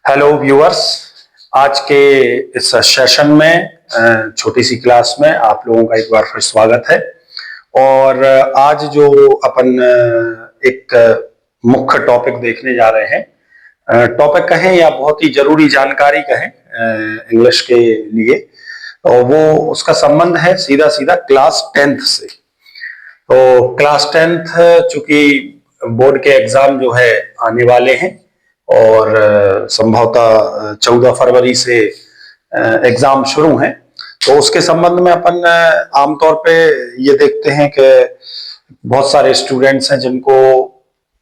Hello viewers. आज के इस सेशन में छोटी सी क्लास में आप लोगों का एक बार फिर स्वागत है। और आज जो अपन एक मुख्य टॉपिक देखने जा रहे हैं, टॉपिक कहें या बहुत ही जरूरी जानकारी कहें इंग्लिश के लिए, और वो उसका संबंध है सीधा सीधा क्लास 10th से। तो क्लास 10th चूंकि बोर्ड के एग्जाम जो है आने वाले हैं और संभवतः 14 फरवरी से एग्जाम शुरू हैं, तो उसके संबंध में अपन आमतौर पे ये देखते हैं कि बहुत सारे स्टूडेंट्स हैं जिनको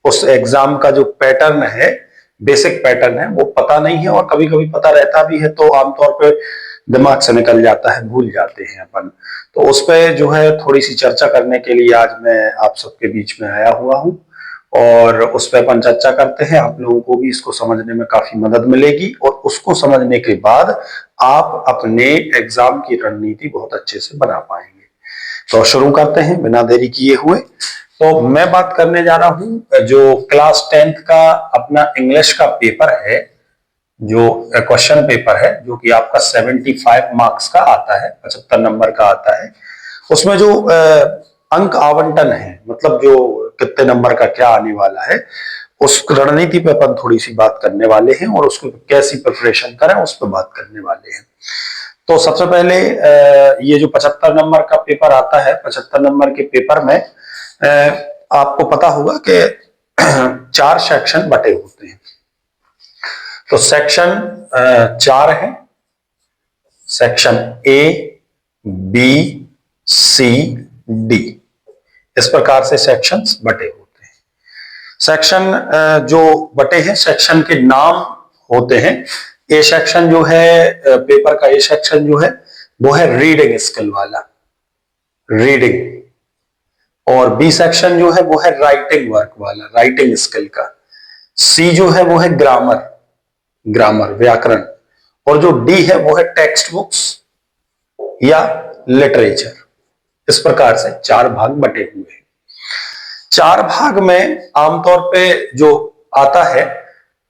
उस एग्जाम का जो पैटर्न है, बेसिक पैटर्न है, वो पता नहीं है, और कभी कभी पता रहता भी है तो आमतौर पे दिमाग से निकल जाता है, भूल जाते हैं अपन। तो उस पर जो है थोड़ी सी चर्चा करने के लिए आज मैं आप सबके बीच में आया हुआ हूँ और उस पर अपन चर्चा करते हैं। आप लोगों को भी इसको समझने में काफी मदद मिलेगी और उसको समझने के बाद आप अपने एग्जाम की रणनीति बहुत अच्छे से बना पाएंगे। तो शुरू करते हैं बिना देरी किए हुए। तो मैं बात करने जा रहा हूं जो क्लास 10th का अपना इंग्लिश का पेपर है, जो क्वेश्चन पेपर है, जो कि आपका 75 मार्क्स का आता है, 75 नंबर का आता है। उसमें जो अंक आवंटन है, मतलब जो कितने नंबर का क्या आने वाला है, उस रणनीति पे अपन थोड़ी सी बात करने वाले हैं और उसको कैसी प्रिपरेशन करें उस पर बात करने वाले हैं। तो सबसे पहले ये जो 75 नंबर का पेपर आता है, 75 नंबर के पेपर में आपको पता होगा कि 4 सेक्शन बटे होते हैं। तो सेक्शन 4 है, section A, B, C, D, इस प्रकार से सेक्शंस बटे होते हैं। सेक्शन जो बटे हैं, सेक्शन के नाम होते हैं। ए सेक्शन जो है, पेपर का ए सेक्शन जो है वो है रीडिंग स्किल वाला, रीडिंग। और बी सेक्शन जो है वो है राइटिंग वर्क वाला, राइटिंग स्किल का। सी जो है वो है ग्रामर, ग्रामर, व्याकरण। और जो डी है वो है टेक्स्ट बुक्स या लिटरेचर। इस प्रकार से 4 भाग बटे हुए हैं। 4 भाग में आमतौर पे जो आता है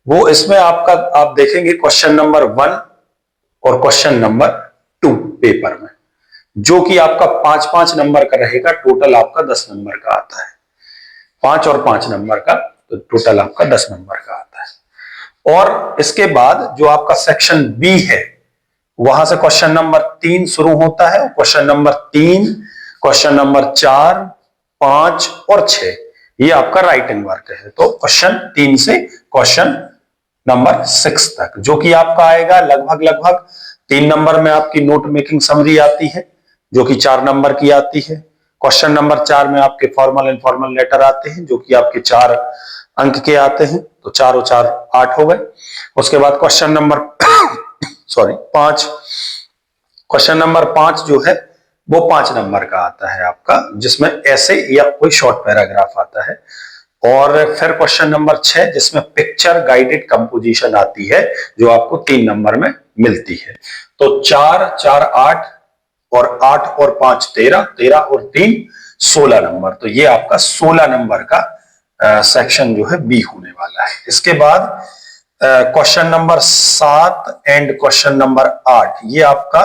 वो इसमें आपका आप देखेंगे क्वेश्चन नंबर 1 और क्वेश्चन नंबर 2 पेपर में, जो कि आपका 5-5 नंबर का रहेगा। टोटल आपका 10 नंबर का आता है, 5 और 5 नंबर का, तो टोटल आपका 10 नंबर का आता है। और इसके बाद जो आपका सेक्शन बी है, वहां से क्वेश्चन नंबर 3 शुरू होता है। क्वेश्चन नंबर 3, क्वेश्चन नंबर 4, 5 और 6 ये आपका राइटिंग वर्क है। तो क्वेश्चन 3 से क्वेश्चन नंबर 6 तक, जो कि आपका आएगा लगभग 3 नंबर में आपकी नोट मेकिंग समरी आती है, जो कि 4 नंबर की आती है। क्वेश्चन नंबर 4 में आपके फॉर्मल इनफॉर्मल लेटर आते हैं, जो कि आपके 4 अंक के आते हैं। तो 4 और 4 8 हो गए। उसके बाद क्वेश्चन नंबर 5, क्वेश्चन नंबर 5 जो है वो 5 नंबर का आता है आपका, जिसमें ऐसे या कोई शॉर्ट पैराग्राफ आता है। और फिर क्वेश्चन नंबर 6 जिसमें पिक्चर गाइडेड कंपोजिशन आती है, जो आपको 3 नंबर में मिलती है। तो 4, 4, 8 और 8 और 5 13, 13 और 3 16 नंबर। तो ये आपका 16 नंबर का सेक्शन जो है बी होने वाला है। इसके बाद question number 7 and question number 8 ये आपका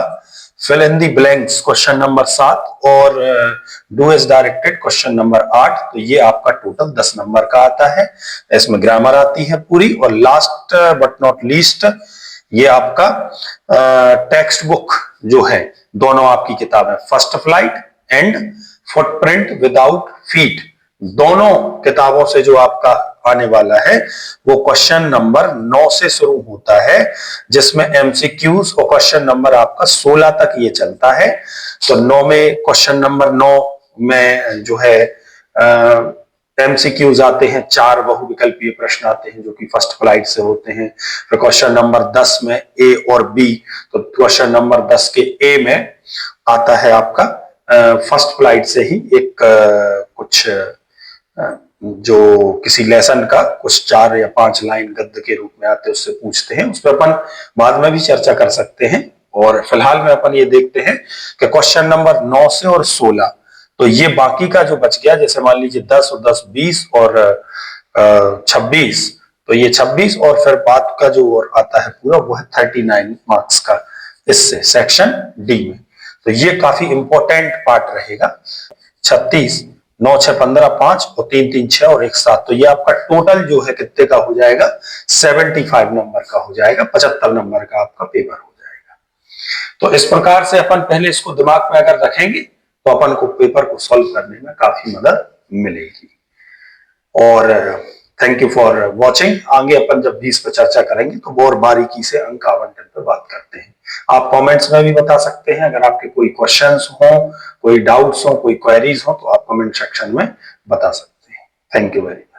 fill in the blanks question number 7 और do as directed question number 8। तो ये आपका टोटल 10 नंबर का आता है। इसमें ग्रामर आती है पूरी। और लास्ट बट नॉट लीस्ट ये आपका टेक्स्ट बुक जो है, दोनों आपकी किताबें first flight and footprint without feet, दोनों किताबों से जो आपका आने वाला है वो क्वेश्चन नंबर 9 से शुरू होता है, जिसमें एमसीक्यूज और क्वेश्चन नंबर आपका 16 तक ये चलता है। तो 9 में क्वेश्चन नंबर 9 में जो है एमसीक्यूज आते हैं, 4 बहुविकल्पीय प्रश्न आते हैं जो कि फर्स्ट फ्लाइट से होते हैं। फिर क्वेश्चन नंबर 10 में ए और बी, तो क्वेश्चन नंबर 10 के ए में आता है आपका फर्स्ट फ्लाइट से ही एक कुछ जो किसी लेसन का कुछ 4 या 5 लाइन गद्य के रूप में आते हैं, उससे पूछते हैं। उस पर अपन बाद में भी चर्चा कर सकते हैं। और फिलहाल में अपन ये देखते हैं कि क्वेश्चन नंबर 9 से और 16, तो ये बाकी का जो बच गया, जैसे मान लीजिए 10 और 10 20 और 26, तो ये 26 और फिर बाद का जो और आता है पूरा वो है 39 मार्क्स का इससे सेक्शन डी में। तो ये काफी इंपॉर्टेंट पार्ट रहेगा। 36, 9 6 15 5 और 3 3 6 और 1 7, तो ये आपका टोटल जो है कितने का हो जाएगा, 75 नंबर का हो जाएगा, 75 नंबर का आपका पेपर हो जाएगा। तो इस प्रकार से अपन पहले इसको दिमाग में अगर रखेंगे तो अपन को पेपर को सॉल्व करने में काफी मदद मिलेगी। और थैंक यू फॉर वॉचिंग। आगे अपन जब 20 पे चर्चा करेंगे तो और बारीकी से अंक आवंटन पे बात करते हैं। आप कमेंट्स में भी बता सकते हैं अगर आपके कोई क्वेश्चंस हो, कोई डाउट्स हो, कोई क्वेरीज हो, तो आप कमेंट सेक्शन में बता सकते हैं। Thank you very much.